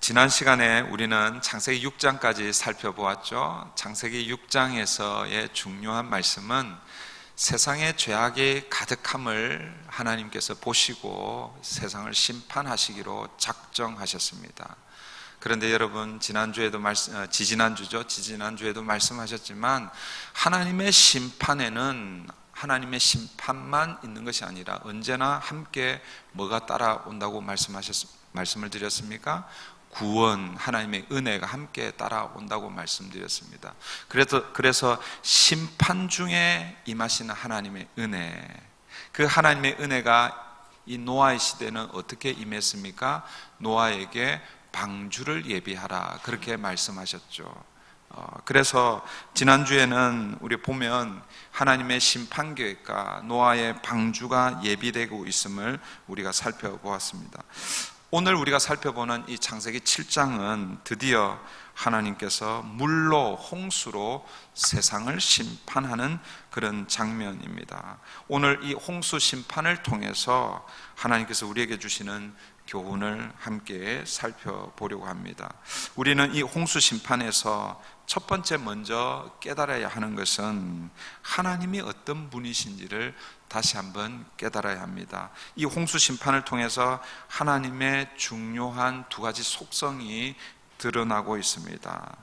지난 시간에 우리는 창세기 6장까지 살펴보았죠. 창세기 6장에서의 중요한 말씀은 세상의 죄악이 가득함을 하나님께서 보시고 세상을 심판하시기로 작정하셨습니다. 그런데 여러분, 지지난주에도 말씀하셨지만 하나님의 심판에는 하나님의 심판만 있는 것이 아니라 언제나 함께 뭐가 따라온다고 말씀을 드렸습니까? 구원, 하나님의 은혜가 함께 따라온다고 말씀드렸습니다. 그래서 심판 중에 임하시는 하나님의 은혜, 그 하나님의 은혜가 이 노아의 시대는 어떻게 임했습니까? 노아에게 방주를 예비하라, 그렇게 말씀하셨죠. 그래서 지난주에는 우리 보면 하나님의 심판 계획과 노아의 방주가 예비되고 있음을 우리가 살펴보았습니다. 오늘 우리가 살펴보는 이 창세기 7장은 드디어 하나님께서 물로, 홍수로 세상을 심판하는 그런 장면입니다. 오늘 이 홍수 심판을 통해서 하나님께서 우리에게 주시는 교훈을 함께 살펴보려고 합니다. 우리는 이 홍수 심판에서 첫 번째 먼저 깨달아야 하는 것은 하나님이 어떤 분이신지를 다시 한번 깨달아야 합니다. 이 홍수 심판을 통해서 하나님의 중요한 두 가지 속성이 드러나고 있습니다.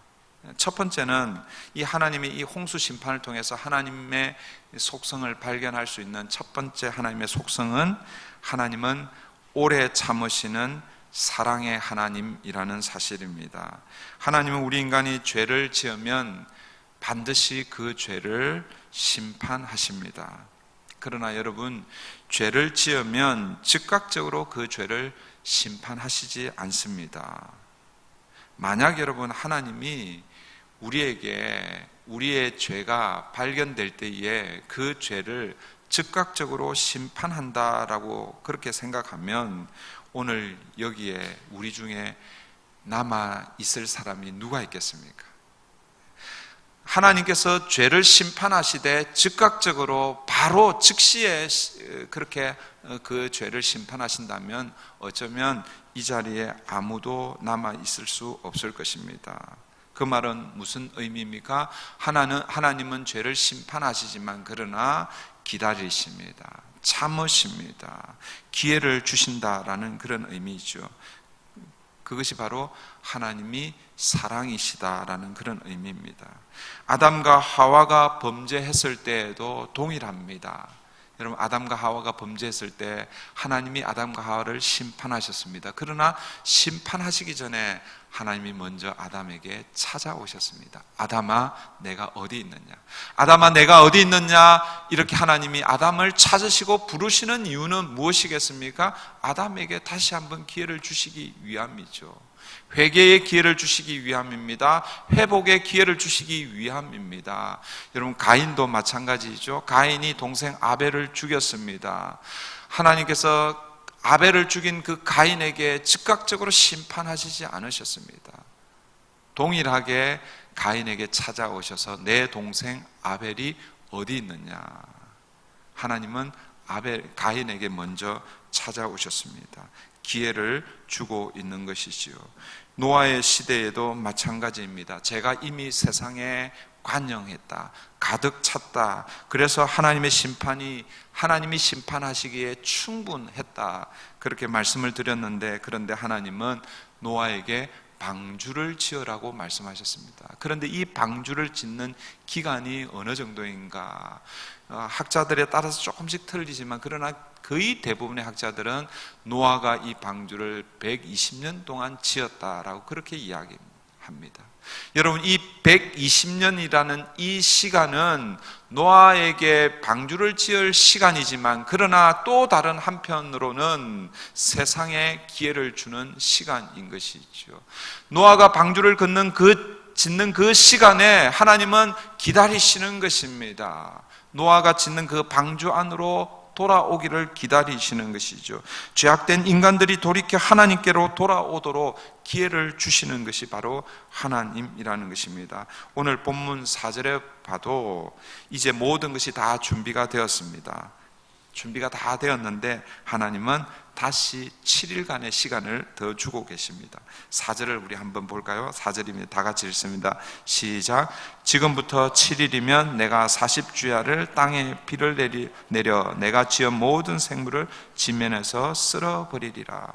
첫 번째는 이 하나님의 이 홍수 심판을 통해서 하나님의 속성을 발견할 수 있는 첫 번째 하나님의 속성은, 하나님은 오래 참으시는 사랑의 하나님이라는 사실입니다. 하나님은 우리 인간이 죄를 지으면 반드시 그 죄를 심판하십니다. 그러나 여러분, 죄를 지으면 즉각적으로 그 죄를 심판하시지 않습니다. 만약 여러분, 하나님이 우리에게 우리의 죄가 발견될 때에 그 죄를 즉각적으로 심판한다라고 그렇게 생각하면 오늘 여기에 우리 중에 남아 있을 사람이 누가 있겠습니까? 하나님께서 죄를 심판하시되 즉각적으로 바로 즉시에 그렇게 그 죄를 심판하신다면 어쩌면 이 자리에 아무도 남아 있을 수 없을 것입니다. 그 말은 무슨 의미입니까? 하나님은 죄를 심판하시지만 그러나 기다리십니다. 참으십니다. 기회를 주신다라는 그런 의미죠. 그것이 바로 하나님이 사랑이시다라는 그런 의미입니다. 아담과 하와가 범죄했을 때에도 동일합니다. 여러분, 아담과 하와가 범죄했을 때 하나님이 아담과 하와를 심판하셨습니다. 그러나 심판하시기 전에 하나님이 먼저 아담에게 찾아오셨습니다. 아담아, 내가 어디 있느냐? 아담아, 내가 어디 있느냐? 이렇게 하나님이 아담을 찾으시고 부르시는 이유는 무엇이겠습니까? 아담에게 다시 한번 기회를 주시기 위함이죠. 회개의 기회를 주시기 위함입니다. 회복의 기회를 주시기 위함입니다. 여러분, 가인도 마찬가지죠. 가인이 동생 아벨을 죽였습니다. 하나님께서 아벨을 죽인 그 가인에게 즉각적으로 심판하시지 않으셨습니다. 동일하게 가인에게 찾아오셔서 내 동생 아벨이 어디 있느냐? 하나님은 가인에게 먼저 찾아오셨습니다. 기회를 주고 있는 것이지요. 노아의 시대에도 마찬가지입니다. 죄가 이미 세상에 관영했다, 가득 찼다. 그래서 하나님이 심판하시기에 충분했다, 그렇게 말씀을 드렸는데, 그런데 하나님은 노아에게 방주를 지으라고 말씀하셨습니다. 그런데 이 방주를 짓는 기간이 어느 정도인가? 학자들에 따라서 조금씩 틀리지만 그러나 거의 대부분의 학자들은 노아가 이 방주를 120년 동안 지었다라고 그렇게 이야기합니다. 여러분, 이 120년이라는 이 시간은 노아에게 방주를 지을 시간이지만 그러나 또 다른 한편으로는 세상에 기회를 주는 시간인 것이죠. 노아가 방주를 짓는 그 시간에 하나님은 기다리시는 것입니다. 노아가 짓는 그 방주 안으로 돌아오기를 기다리시는 것이죠. 죄악된 인간들이 돌이켜 하나님께로 돌아오도록 기회를 주시는 것이 바로 하나님이라는 것입니다. 오늘 본문 4절에 봐도 이제 모든 것이 다 준비가 되었습니다. 준비가 다 되었는데 하나님은 다시 7일간의 시간을 더 주고 계십니다. 4절을 우리 한번 볼까요? 4절입니다. 다 같이 읽습니다. 시작. 지금부터 7일이면 내가 40주야를 땅에 비를 내려 내가 지은 모든 생물을 지면에서 쓸어버리리라.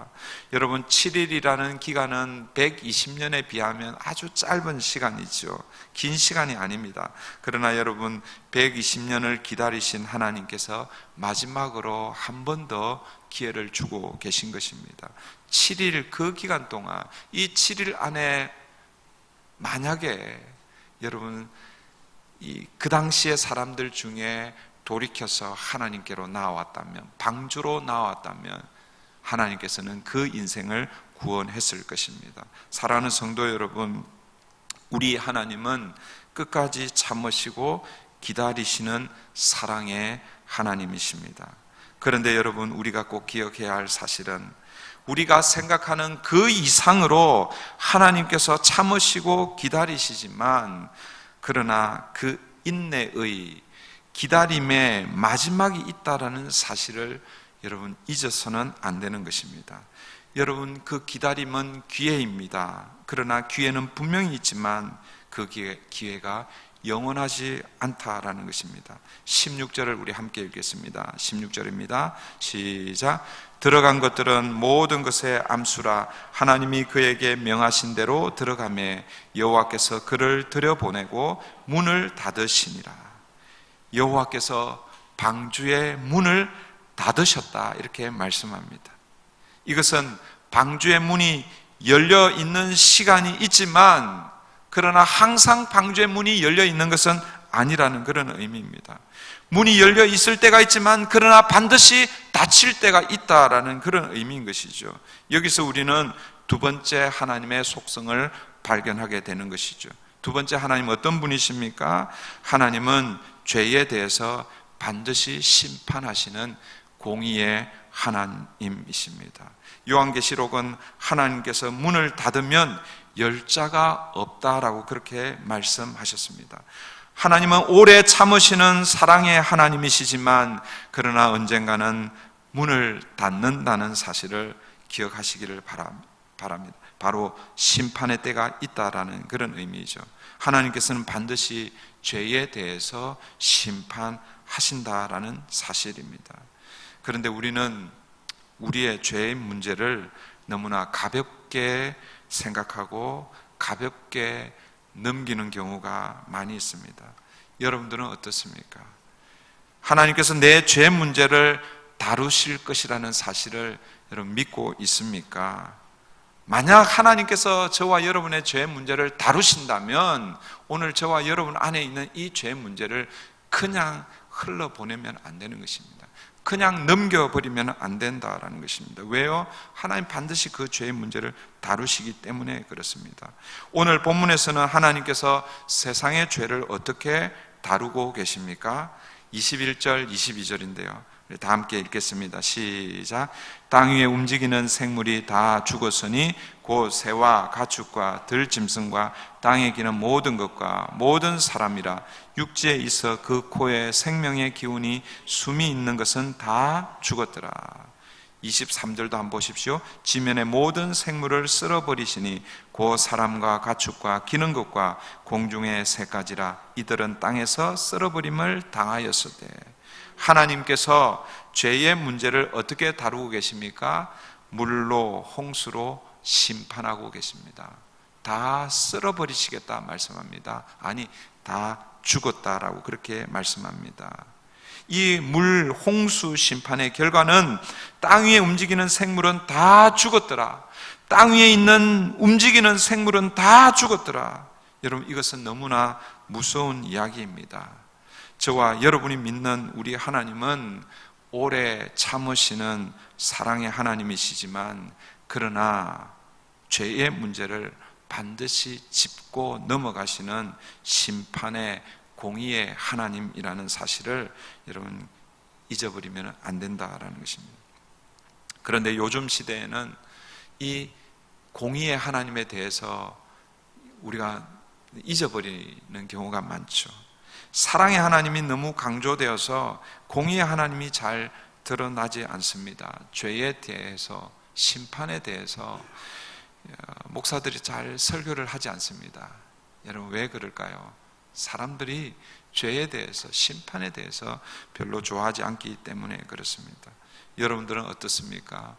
여러분, 7일이라는 기간은 120년에 비하면 아주 짧은 시간이죠. 긴 시간이 아닙니다. 그러나 여러분, 120년을 기다리신 하나님께서 마지막으로 한 번 더 기회를 주고 계신 것입니다. 7일, 그 기간 동안, 이 7일 안에 만약에 여러분 그 당시의 사람들 중에 돌이켜서 하나님께로 나왔다면, 방주로 나왔다면 하나님께서는 그 인생을 구원했을 것입니다. 사랑하는 성도 여러분, 우리 하나님은 끝까지 참으시고 기다리시는 사랑의 하나님이십니다. 그런데 여러분, 우리가 꼭 기억해야 할 사실은 우리가 생각하는 그 이상으로 하나님께서 참으시고 기다리시지만, 그러나 그 인내의 기다림의 마지막이 있다라는 사실을 여러분 잊어서는 안 되는 것입니다. 여러분, 그 기다림은 기회입니다. 그러나 기회는 분명히 있지만 그 기회가 영원하지 않다라는 것입니다. 16절을 우리 함께 읽겠습니다. 16절입니다. 시작. 들어간 것들은 모든 것의 암수라. 하나님이 그에게 명하신 대로 들어가매 여호와께서 그를 들여보내고 문을 닫으시니라. 여호와께서 방주의 문을 닫으셨다, 이렇게 말씀합니다. 이것은 방주의 문이 열려 있는 시간이 있지만, 그러나 항상 방주의 문이 열려 있는 것은 아니라는 그런 의미입니다. 문이 열려 있을 때가 있지만 그러나 반드시 닫힐 때가 있다라는 그런 의미인 것이죠. 여기서 우리는 두 번째 하나님의 속성을 발견하게 되는 것이죠. 두 번째 하나님 어떤 분이십니까? 하나님은 죄에 대해서 반드시 심판하시는 공의의 하나님이십니다. 요한계시록은 하나님께서 문을 닫으면 열 자가 없다라고 그렇게 말씀하셨습니다. 하나님은 오래 참으시는 사랑의 하나님이시지만, 그러나 언젠가는 문을 닫는다는 사실을 기억하시기를 바랍니다. 바로 심판의 때가 있다라는 그런 의미죠. 하나님께서는 반드시 죄에 대해서 심판하신다라는 사실입니다. 그런데 우리는 우리의 죄의 문제를 너무나 가볍게 생각하고 가볍게 넘기는 경우가 많이 있습니다. 여러분들은 어떻습니까? 하나님께서 내 죄 문제를 다루실 것이라는 사실을 여러분 믿고 있습니까? 만약 하나님께서 저와 여러분의 죄 문제를 다루신다면 오늘 저와 여러분 안에 있는 이 죄 문제를 그냥 흘러보내면 안 되는 것입니다. 그냥 넘겨버리면 안 된다라는 것입니다. 왜요? 하나님 반드시 그 죄의 문제를 다루시기 때문에 그렇습니다. 오늘 본문에서는 하나님께서 세상의 죄를 어떻게 다루고 계십니까? 21절, 22절인데요. 다 함께 읽겠습니다. 시작. 땅 위에 움직이는 생물이 다 죽었으니 곧 새와 가축과 들짐승과 땅에 기는 모든 것과 모든 사람이라. 육지에 있어 그 코에 생명의 기운이 숨이 있는 것은 다 죽었더라. 23절도 한번 보십시오. 지면의 모든 생물을 쓸어버리시니 곧 사람과 가축과 기는 것과 공중의 새까지라. 이들은 땅에서 쓸어버림을 당하였을 때. 하나님께서 죄의 문제를 어떻게 다루고 계십니까? 물로, 홍수로 심판하고 계십니다. 다 쓸어버리시겠다 말씀합니다. 아니, 다 죽었다라고 그렇게 말씀합니다. 이 물, 홍수 심판의 결과는 땅 위에 움직이는 생물은 다 죽었더라. 땅 위에 있는 움직이는 생물은 다 죽었더라. 여러분, 이것은 너무나 무서운 이야기입니다. 저와 여러분이 믿는 우리 하나님은 오래 참으시는 사랑의 하나님이시지만, 그러나 죄의 문제를 반드시 짚고 넘어가시는 심판의 공의의 하나님이라는 사실을 여러분 잊어버리면 안 된다라는 것입니다. 그런데 요즘 시대에는 이 공의의 하나님에 대해서 우리가 잊어버리는 경우가 많죠. 사랑의 하나님이 너무 강조되어서 공의의 하나님이 잘 드러나지 않습니다. 죄에 대해서, 심판에 대해서 목사들이 잘 설교를 하지 않습니다. 여러분, 왜 그럴까요? 사람들이 죄에 대해서, 심판에 대해서 별로 좋아하지 않기 때문에 그렇습니다. 여러분들은 어떻습니까?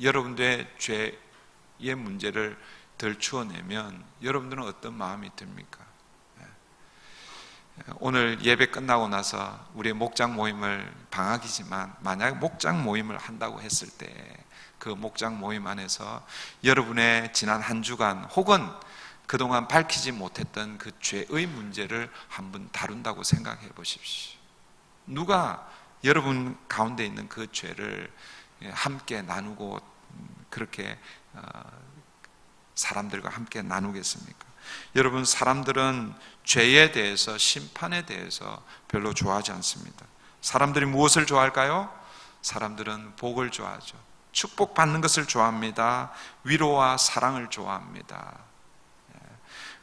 여러분들의 죄의 문제를 덜 추어내면 여러분들은 어떤 마음이 듭니까? 오늘 예배 끝나고 나서 우리의 목장 모임을, 방학이지만 만약 목장 모임을 한다고 했을 때 그 목장 모임 안에서 여러분의 지난 한 주간 혹은 그동안 밝히지 못했던 그 죄의 문제를 한번 다룬다고 생각해 보십시오. 누가 여러분 가운데 있는 그 죄를 함께 나누고 그렇게 사람들과 함께 나누겠습니까? 여러분, 사람들은 죄에 대해서, 심판에 대해서 별로 좋아하지 않습니다. 사람들이 무엇을 좋아할까요? 사람들은 복을 좋아하죠. 축복받는 것을 좋아합니다. 위로와 사랑을 좋아합니다.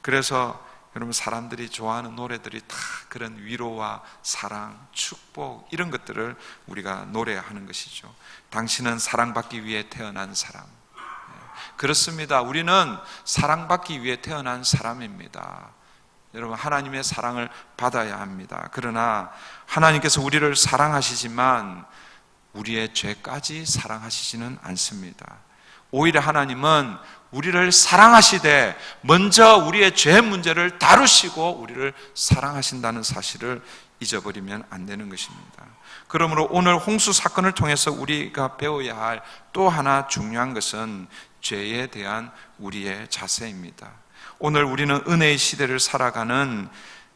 그래서 여러분, 사람들이 좋아하는 노래들이 다 그런 위로와 사랑, 축복, 이런 것들을 우리가 노래하는 것이죠. 당신은 사랑받기 위해 태어난 사람. 그렇습니다. 우리는 사랑받기 위해 태어난 사람입니다. 여러분, 하나님의 사랑을 받아야 합니다. 그러나 하나님께서 우리를 사랑하시지만 우리의 죄까지 사랑하시지는 않습니다. 오히려 하나님은 우리를 사랑하시되 먼저 우리의 죄 문제를 다루시고 우리를 사랑하신다는 사실을 잊어버리면 안 되는 것입니다. 그러므로 오늘 홍수 사건을 통해서 우리가 배워야 할 또 하나 중요한 것은 죄에 대한 우리의 자세입니다. 오늘 우리는 은혜의 시대를 살아가는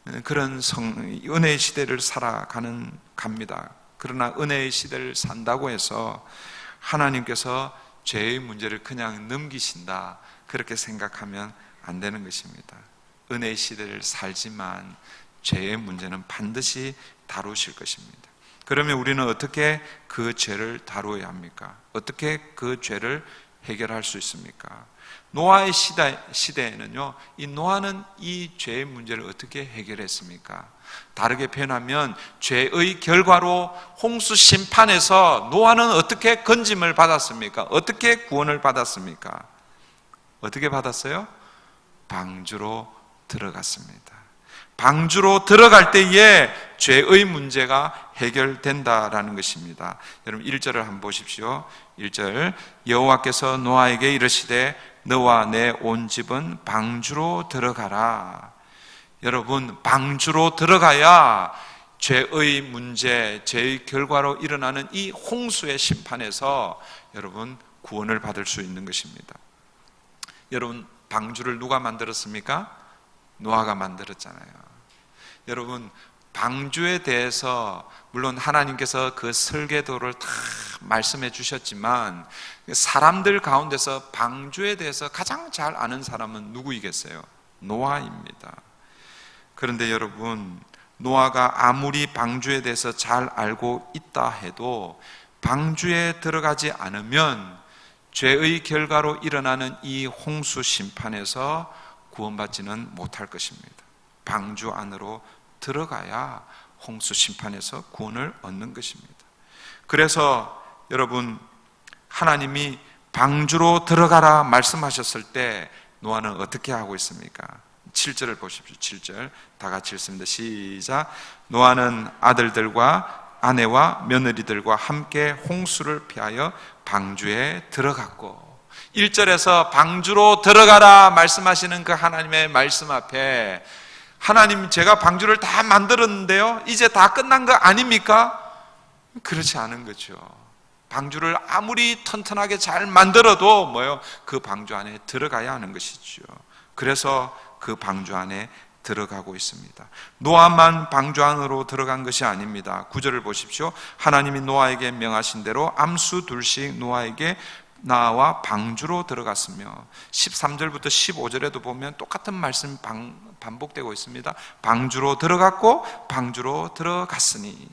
은혜의 시대를 갑니다. 그러나 은혜의 시대를 산다고 해서 하나님께서 죄의 문제를 그냥 넘기신다, 그렇게 생각하면 안 되는 것입니다. 은혜의 시대를 살지만 죄의 문제는 반드시 다루실 것입니다. 그러면 우리는 어떻게 그 죄를 다루어야 합니까? 어떻게 그 죄를 해결할 수 있습니까? 노아의 시대에는요, 이 노아는 이 죄의 문제를 어떻게 해결했습니까? 다르게 표현하면 죄의 결과로 홍수 심판에서 노아는 어떻게 건짐을 받았습니까? 어떻게 구원을 받았습니까? 어떻게 받았어요? 방주로 들어갔습니다. 방주로 들어갈 때에 죄의 문제가 해결된다라는 것입니다. 여러분 1절을 한번 보십시오. 1절, 여호와께서 노아에게 이르시되 너와 내 온 집은 방주로 들어가라. 여러분, 방주로 들어가야 죄의 문제, 죄의 결과로 일어나는 이 홍수의 심판에서 여러분 구원을 받을 수 있는 것입니다. 여러분, 방주를 누가 만들었습니까? 노아가 만들었잖아요. 여러분, 방주에 대해서 물론 하나님께서 그 설계도를 다 말씀해 주셨지만 사람들 가운데서 방주에 대해서 가장 잘 아는 사람은 누구이겠어요? 노아입니다. 그런데 여러분, 노아가 아무리 방주에 대해서 잘 알고 있다 해도 방주에 들어가지 않으면 죄의 결과로 일어나는 이 홍수 심판에서 구원받지는 못할 것입니다. 방주 안으로 들어가야 홍수 심판에서 구원을 얻는 것입니다. 그래서 여러분, 하나님이 방주로 들어가라 말씀하셨을 때 노아는 어떻게 하고 있습니까? 7절을 보십시오. 7절 다 같이 읽습니다. 시작. 노아는 아들들과 아내와 며느리들과 함께 홍수를 피하여 방주에 들어갔고, 1절에서 방주로 들어가라 말씀하시는 그 하나님의 말씀 앞에 하나님, 제가 방주를 다 만들었는데요, 이제 다 끝난 거 아닙니까? 그렇지 않은 거죠. 방주를 아무리 튼튼하게 잘 만들어도 그 방주 안에 들어가야 하는 것이죠. 그래서 그 방주 안에 들어가고 있습니다. 노아만 방주 안으로 들어간 것이 아닙니다. 9절을 보십시오. 하나님이 노아에게 명하신 대로 암수 둘씩 노아에게 나와 방주로 들어갔으며, 13절부터 15절에도 보면 똑같은 말씀 반복되고 있습니다. 방주로 들어갔고 방주로 들어갔으니,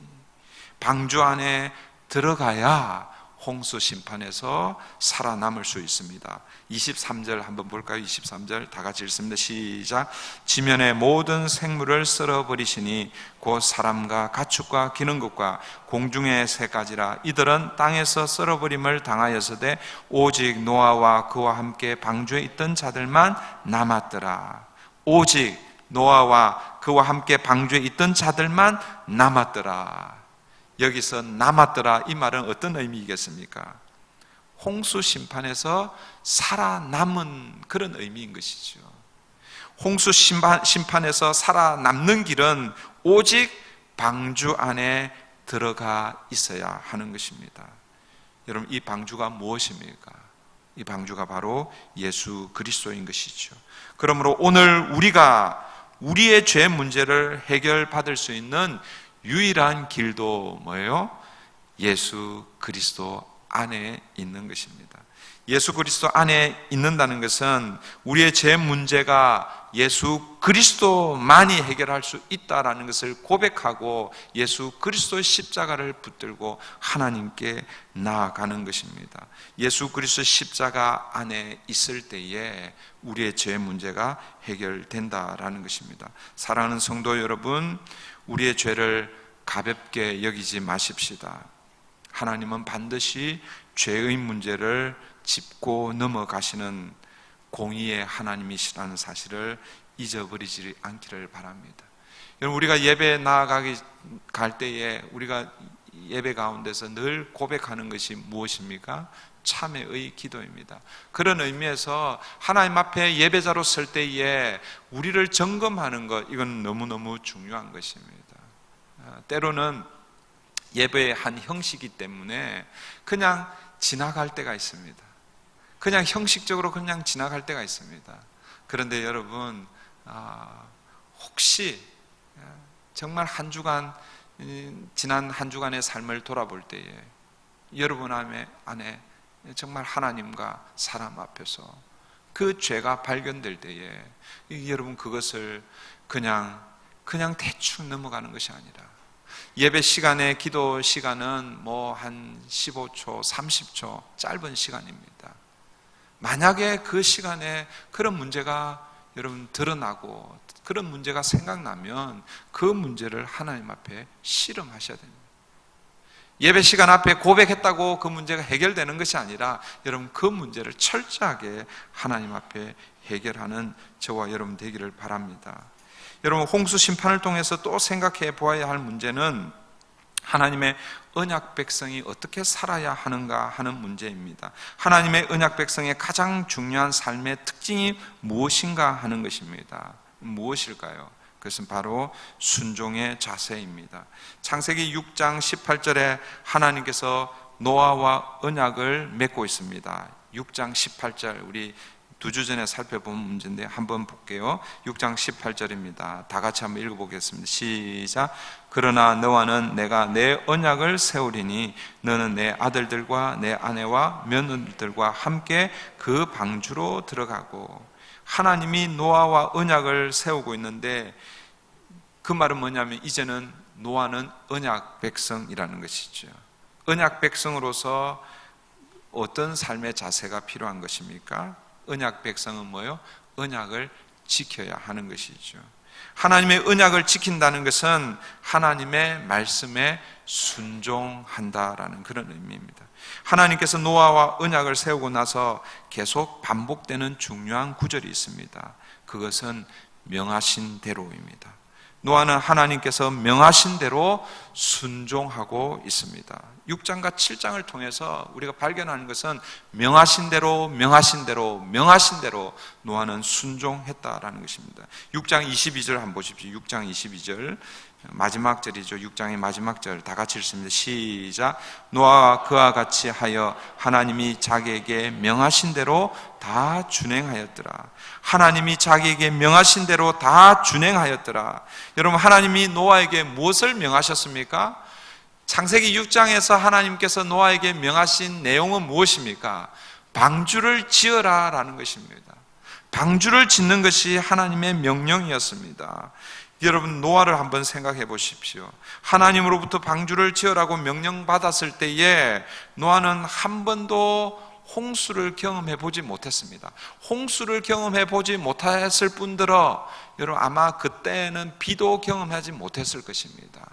방주 안에 들어가야 홍수 심판에서 살아남을 수 있습니다. 23절 한번 볼까요? 23절 다 같이 읽습니다. 시작. 지면의 모든 생물을 썰어버리시니 곧 사람과 가축과 기는 것과 공중의 새까지라. 이들은 땅에서 썰어버림을 당하였으되 오직 노아와 그와 함께 방주에 있던 자들만 남았더라. 오직 노아와 그와 함께 방주에 있던 자들만 남았더라. 여기서 남았더라, 이 말은 어떤 의미이겠습니까? 홍수 심판에서 살아남은 그런 의미인 것이죠. 홍수 심판에서 살아남는 길은 오직 방주 안에 들어가 있어야 하는 것입니다. 여러분, 이 방주가 무엇입니까? 이 방주가 바로 예수 그리스도인 것이죠. 그러므로 오늘 우리가 우리의 죄 문제를 해결받을 수 있는 유일한 길도 뭐예요? 예수 그리스도 안에 있는 것입니다. 예수 그리스도 안에 있는다는 것은 우리의 죄 문제가 예수 그리스도만이 해결할 수 있다라는 것을 고백하고 예수 그리스도의 십자가를 붙들고 하나님께 나아가는 것입니다. 예수 그리스도의 십자가 안에 있을 때에 우리의 죄 문제가 해결된다라는 것입니다. 사랑하는 성도 여러분, 우리의 죄를 가볍게 여기지 마십시다. 하나님은 반드시 죄의 문제를 짚고 넘어가시는 공의의 하나님이시라는 사실을 잊어버리지 않기를 바랍니다. 여러분, 우리가 예배 갈 때에 우리가 예배 가운데서 늘 고백하는 것이 무엇입니까? 참회의 기도입니다. 그런 의미에서 하나님 앞에 예배자로 설 때에 우리를 점검하는 것, 이건 너무너무 중요한 것입니다. 때로는 예배의 한 형식이기 때문에 그냥 지나갈 때가 있습니다. 그냥 형식적으로 그냥 지나갈 때가 있습니다. 그런데 여러분, 혹시 정말 지난 한 주간의 삶을 돌아볼 때에 여러분 안에 정말 하나님과 사람 앞에서 그 죄가 발견될 때에 여러분 그것을 그냥 대충 넘어가는 것이 아니라 예배 시간에, 기도 시간은 뭐 한 15초, 30초 짧은 시간입니다. 만약에 그 시간에 그런 문제가 여러분 드러나고 그런 문제가 생각나면 그 문제를 하나님 앞에 씨름하셔야 됩니다. 예배 시간 앞에 고백했다고 그 문제가 해결되는 것이 아니라 여러분 그 문제를 철저하게 하나님 앞에 해결하는 저와 여러분 되기를 바랍니다. 여러분, 홍수 심판을 통해서 또 생각해 보아야 할 문제는 하나님의 언약 백성이 어떻게 살아야 하는가 하는 문제입니다. 하나님의 언약 백성의 가장 중요한 삶의 특징이 무엇인가 하는 것입니다. 무엇일까요? 그것은 바로 순종의 자세입니다. 창세기 6장 18절에 하나님께서 노아와 언약을 맺고 있습니다. 6장 18절, 우리 2주 전에 살펴본 문제인데 한번 볼게요. 6장 18절입니다. 다 같이 한번 읽어보겠습니다. 시작. 그러나 너와는 내가 내 언약을 세우리니 너는 내 아들들과 내 아내와 며느리들과 함께 그 방주로 들어가고. 하나님이 노아와 언약을 세우고 있는데 그 말은 뭐냐면 이제는 노아는 언약 백성이라는 것이죠. 언약 백성으로서 어떤 삶의 자세가 필요한 것입니까? 언약 백성은 뭐요? 언약을 지켜야 하는 것이죠. 하나님의 언약을 지킨다는 것은 하나님의 말씀에 순종한다라는 그런 의미입니다. 하나님께서 노아와 언약을 세우고 나서 계속 반복되는 중요한 구절이 있습니다. 그것은 명하신 대로입니다. 노아는 하나님께서 명하신 대로 순종하고 있습니다. 6장과 7장을 통해서 우리가 발견하는 것은 명하신 대로 노아는 순종했다라는 것입니다. 6장 22절 한번 보십시오. 6장 22절 마지막 절이죠. 6장의 마지막 절 다 같이 읽습니다. 시작. 노아와 그와 같이 하여 하나님이 자기에게 명하신 대로 다 준행하였더라. 하나님이 자기에게 명하신 대로 다 준행하였더라. 여러분, 하나님이 노아에게 무엇을 명하셨습니까? 창세기 6장에서 하나님께서 노아에게 명하신 내용은 무엇입니까? 방주를 지어라 라는 것입니다. 방주를 짓는 것이 하나님의 명령이었습니다. 여러분, 노아를 한번 생각해 보십시오. 하나님으로부터 방주를 지으라고 명령받았을 때에 노아는 한 번도 홍수를 경험해 보지 못했습니다. 홍수를 경험해 보지 못했을 뿐더러 여러분, 아마 그때는 비도 경험하지 못했을 것입니다.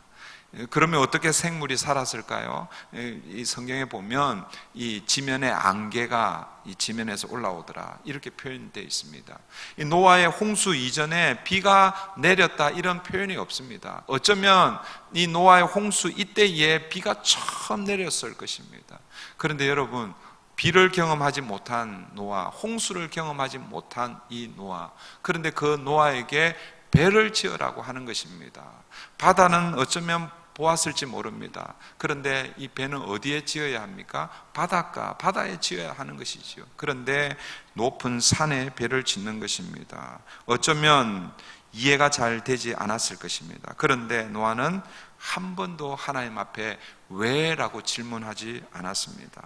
그러면 어떻게 생물이 살았을까요? 이 성경에 보면 이 지면의 안개가 이 지면에서 올라오더라, 이렇게 표현되어 있습니다. 이 노아의 홍수 이전에 비가 내렸다, 이런 표현이 없습니다. 어쩌면 이 노아의 홍수 이때에 비가 처음 내렸을 것입니다. 그런데 여러분, 비를 경험하지 못한 노아, 홍수를 경험하지 못한 이 노아, 그런데 그 노아에게 배를 지으라고 하는 것입니다. 바다는 어쩌면 보았을지 모릅니다. 그런데 이 배는 어디에 지어야 합니까? 바닷가, 바다에 지어야 하는 것이지요. 그런데 높은 산에 배를 짓는 것입니다. 어쩌면 이해가 잘 되지 않았을 것입니다. 그런데 노아는 한 번도 하나님 앞에 왜? 라고 질문하지 않았습니다.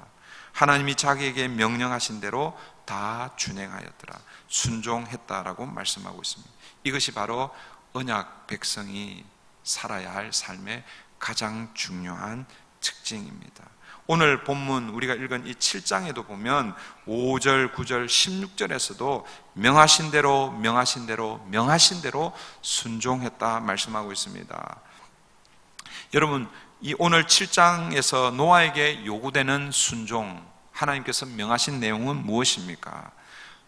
하나님이 자기에게 명령하신 대로 다 준행하였더라, 순종했다라고 말씀하고 있습니다. 이것이 바로 언약 백성이 살아야 할 삶의 가장 중요한 특징입니다. 오늘 본문 우리가 읽은 이 7장에도 보면 5절, 9절, 16절에서도 명하신 대로 명하신 대로 명하신 대로 순종했다 말씀하고 있습니다. 여러분, 이 오늘 7장에서 노아에게 요구되는 순종, 하나님께서 명하신 내용은 무엇입니까?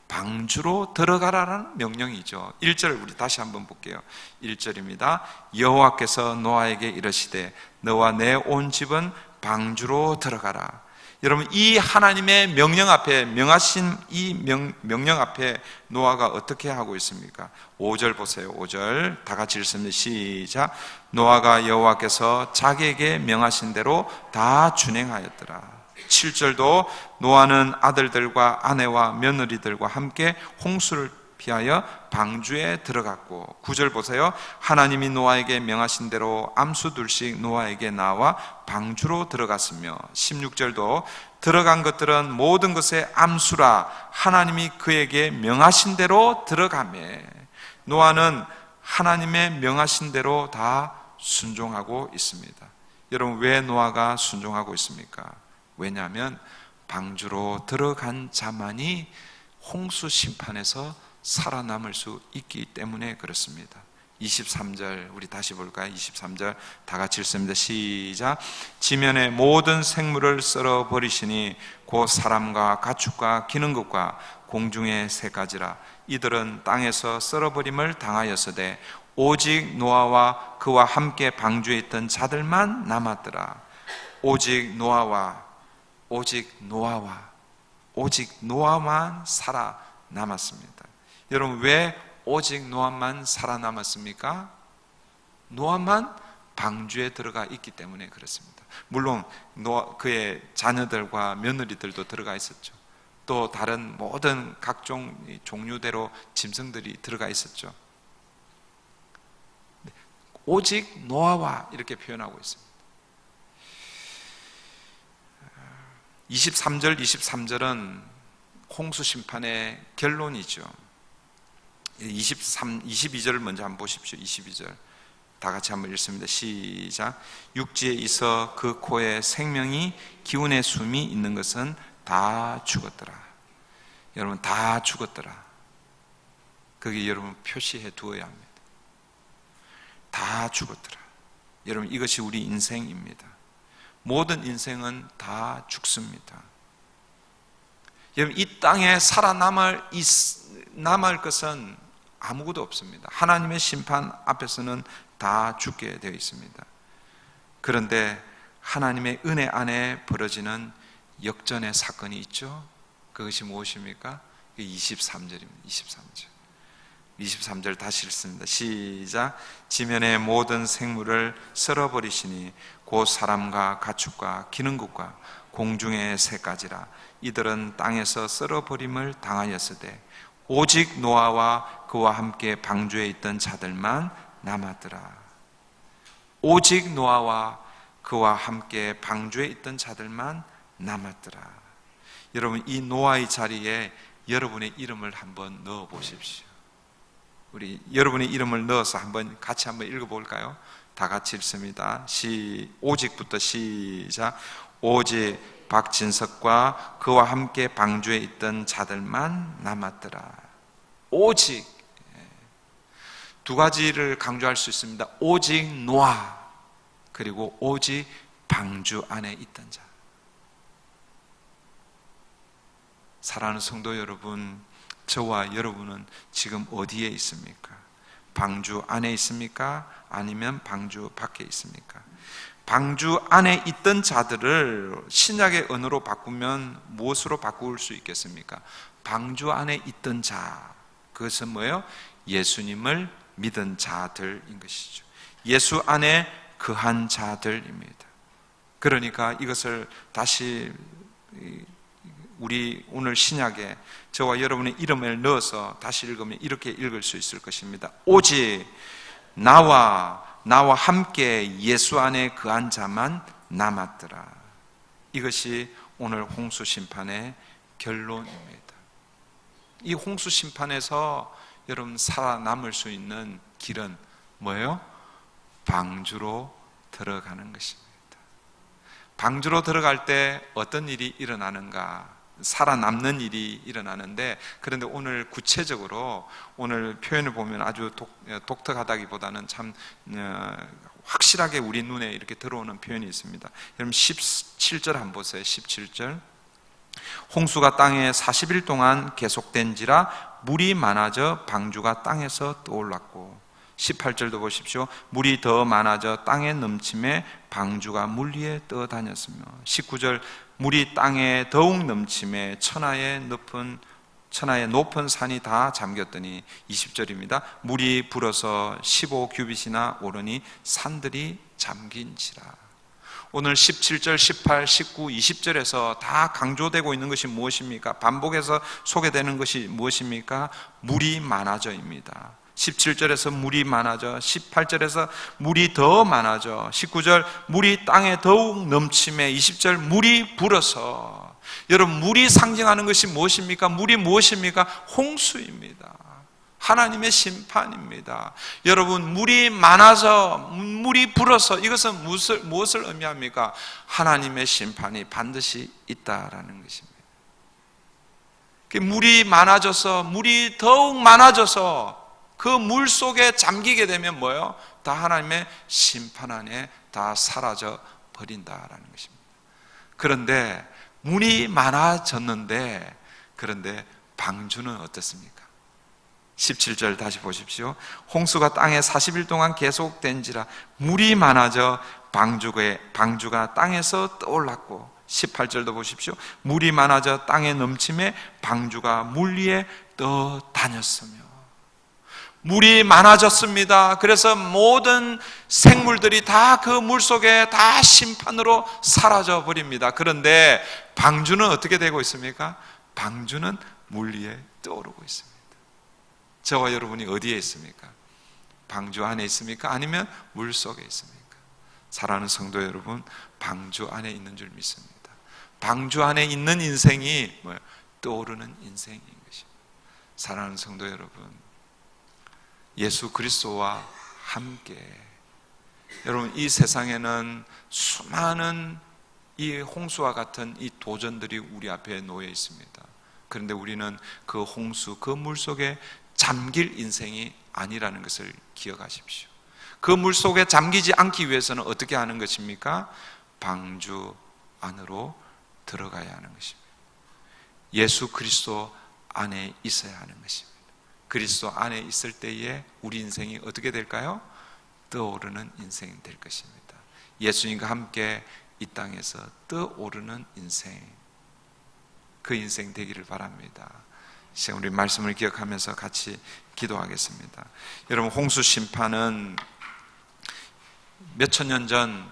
방주로 들어가라는 명령이죠. 1절 우리 다시 한번 볼게요. 1절입니다. 여호와께서 노아에게 이르시되 너와 내 온 집은 방주로 들어가라. 여러분, 이 하나님의 명령 앞에, 명하신 이 명령 앞에 노아가 어떻게 하고 있습니까? 5절 보세요. 5절 다 같이 읽습니다. 시작. 노아가 여호와께서 자기에게 명하신 대로 다 준행하였더라. 7절도 노아는 아들들과 아내와 며느리들과 함께 홍수를 피하여 방주에 들어갔고, 9절 보세요. 하나님이 노아에게 명하신 대로 암수 둘씩 노아에게 나와 방주로 들어갔으며, 16절도 들어간 것들은 모든 것의 암수라 하나님이 그에게 명하신 대로 들어가매. 노아는 하나님의 명하신 대로 다 순종하고 있습니다. 여러분, 왜 노아가 순종하고 있습니까? 왜냐하면 방주로 들어간 자만이 홍수 심판에서 살아남을 수 있기 때문에 그렇습니다. 23절 우리 다시 볼까요? 23절 다 같이 읽습니다. 시작. 지면의 모든 생물을 썰어 버리시니 곧 사람과 가축과 기는 것과 공중의 새까지라. 이들은 땅에서 썰어버림을 당하였으되 오직 노아와 그와 함께 방주에 있던 자들만 남았더라. 오직 노아만 살아남았습니다. 여러분, 왜 오직 노아만 살아남았습니까? 노아만 방주에 들어가 있기 때문에 그렇습니다. 물론 그의 자녀들과 며느리들도 들어가 있었죠. 또 다른 모든 각종 종류대로 짐승들이 들어가 있었죠. 오직 노아와 이렇게 표현하고 있습니다. 23절은 홍수 심판의 결론이죠. 22절을 먼저 한번 보십시오. 22절 다 같이 한번 읽습니다. 시작. 육지에 있어 그 코에 생명이 기운의 숨이 있는 것은 다 죽었더라. 여러분, 다 죽었더라. 거기 여러분 표시해 두어야 합니다. 다 죽었더라. 여러분, 이것이 우리 인생입니다. 모든 인생은 다 죽습니다. 여러분, 이 땅에 살아남을 것은 아무것도 없습니다. 하나님의 심판 앞에서는 다 죽게 되어 있습니다. 그런데 하나님의 은혜 안에 벌어지는 역전의 사건이 있죠. 그것이 무엇입니까? 23절입니다. 23절 다시 읽습니다. 시작. 지면의 모든 생물을 썰어버리시니 곧 사람과 가축과 기는 것과 공중의 새까지라. 이들은 땅에서 썰어버림을 당하였으되 오직 노아와 그와 함께 방주에 있던 자들만 남았더라. 오직 노아와 그와 함께 방주에 있던 자들만 남았더라. 여러분, 이 노아의 자리에 여러분의 이름을 한번 넣어 보십시오. 우리 여러분의 이름을 넣어서 같이 한번 읽어볼까요? 다 같이 읽습니다. 오직부터 시작. 오직 박진석과 그와 함께 방주에 있던 자들만 남았더라. 오직, 두 가지를 강조할 수 있습니다. 오직 노아, 그리고 오직 방주 안에 있던 자. 사랑하는 성도 여러분, 저와 여러분은 지금 어디에 있습니까? 방주 안에 있습니까? 아니면 방주 밖에 있습니까? 방주 안에 있던 자들을 신약의 언어로 바꾸면 무엇으로 바꿀 수 있겠습니까? 방주 안에 있던 자, 그것은 뭐예요? 예수님을 믿은 자들인 것이죠. 예수 안에 거한 자들입니다. 그러니까 이것을 다시 우리 오늘 신약에 저와 여러분의 이름을 넣어서 다시 읽으면 이렇게 읽을 수 있을 것입니다. 오직 나와 함께 예수 안에 거한 자만 남았더라. 이것이 오늘 홍수 심판의 결론입니다. 이 홍수 심판에서 여러분 살아남을 수 있는 길은 뭐예요? 방주로 들어가는 것입니다. 방주로 들어갈 때 어떤 일이 일어나는가? 살아남는 일이 일어나는데, 그런데 오늘 구체적으로 오늘 표현을 보면 아주 독특하다기보다는 참 확실하게 우리 눈에 이렇게 들어오는 표현이 있습니다. 여러분 17절 한번 보세요. 17절. 홍수가 땅에 40일 동안 계속된지라 물이 많아져 방주가 땅에서 떠올랐고, 18절도 보십시오. 물이 더 많아져 땅에 넘침에 방주가 물 위에 떠다녔으며, 19절 물이 땅에 더욱 넘침에 천하의 높은 산이 다 잠겼더니, 20절입니다. 물이 불어서 15규빗이나 오르니 산들이 잠긴지라. 오늘 17절, 18, 19, 20절에서 다 강조되고 있는 것이 무엇입니까? 반복해서 소개되는 것이 무엇입니까? 물이 많아져입니다. 17절에서 물이 많아져, 18절에서 물이 더 많아져, 19절 물이 땅에 더욱 넘침에, 20절 물이 불어서. 여러분, 물이 상징하는 것이 무엇입니까? 물이 무엇입니까? 홍수입니다. 하나님의 심판입니다. 여러분, 물이 많아서, 물이 불어서, 이것은 무엇을 의미합니까? 하나님의 심판이 반드시 있다라는 것입니다. 물이 많아져서, 물이 더욱 많아져서 그 물 속에 잠기게 되면 뭐예요? 다 하나님의 심판 안에 다 사라져 버린다라는 것입니다. 그런데 물이 많아졌는데, 그런데 방주는 어떻습니까? 17절 다시 보십시오. 홍수가 땅에 40일 동안 계속된지라 물이 많아져 방주가 땅에서 떠올랐고, 18절도 보십시오. 물이 많아져 땅에 넘침에 방주가 물 위에 떠다녔으며. 물이 많아졌습니다. 그래서 모든 생물들이 다 그 물 속에 다 심판으로 사라져 버립니다. 그런데 방주는 어떻게 되고 있습니까? 방주는 물 위에 떠오르고 있습니다. 저와 여러분이 어디에 있습니까? 방주 안에 있습니까? 아니면 물 속에 있습니까? 사랑하는 성도 여러분, 방주 안에 있는 줄 믿습니다. 방주 안에 있는 인생이 뭐예요? 떠오르는 인생인 것입니다. 사랑하는 성도 여러분, 예수 그리스도와 함께, 여러분, 이 세상에는 수많은 이 홍수와 같은 이 도전들이 우리 앞에 놓여 있습니다. 그런데 우리는 그 홍수, 그 물 속에 잠길 인생이 아니라는 것을 기억하십시오. 그 물 속에 잠기지 않기 위해서는 어떻게 하는 것입니까? 방주 안으로 들어가야 하는 것입니다. 예수 그리스도 안에 있어야 하는 것입니다. 그리스도 안에 있을 때에 우리 인생이 어떻게 될까요? 떠오르는 인생이 될 것입니다. 예수님과 함께 이 땅에서 떠오르는 인생, 그 인생 되기를 바랍니다. 이제 우리 말씀을 기억하면서 같이 기도하겠습니다. 여러분, 홍수 심판은 몇천 년 전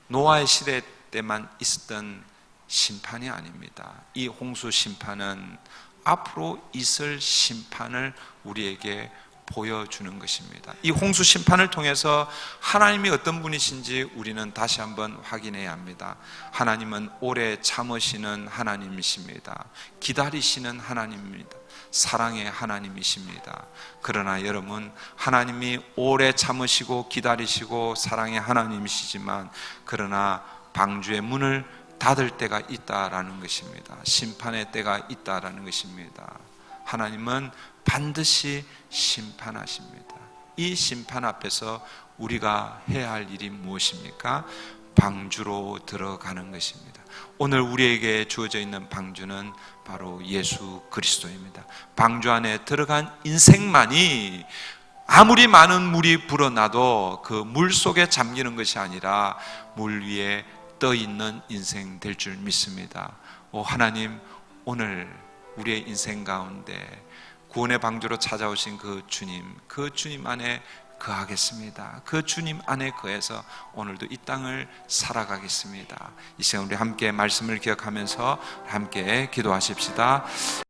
노아의 시대 때만 있었던 심판이 아닙니다. 이 홍수 심판은 앞으로 있을 심판을 우리에게 보여주는 것입니다. 이 홍수 심판을 통해서 하나님이 어떤 분이신지 우리는 다시 한번 확인해야 합니다. 하나님은 오래 참으시는 하나님이십니다. 기다리시는 하나님입니다. 사랑의 하나님이십니다. 그러나 여러분, 하나님이 오래 참으시고 기다리시고 사랑의 하나님이시지만, 그러나 방주의 문을 닫을 때가 있다라는 것입니다. 심판의 때가 있다라는 것입니다. 하나님은 반드시 심판하십니다. 이 심판 앞에서 우리가 해야 할 일이 무엇입니까? 방주로 들어가는 것입니다. 오늘 우리에게 주어져 있는 방주는 바로 예수 그리스도입니다. 방주 안에 들어간 인생만이 아무리 많은 물이 불어나도 그 물 속에 잠기는 것이 아니라 물 위에 떠 있는 인생 될 줄 믿습니다. 하나님, 오늘 우리의 인생 가운데 구원의 방주로 찾아오신 그 주님 안에 거하겠습니다. 그 주님 안에 거해서 오늘도 이 땅을 살아가겠습니다. 이 시간 우리 함께 말씀을 기억하면서 함께 기도하십시다.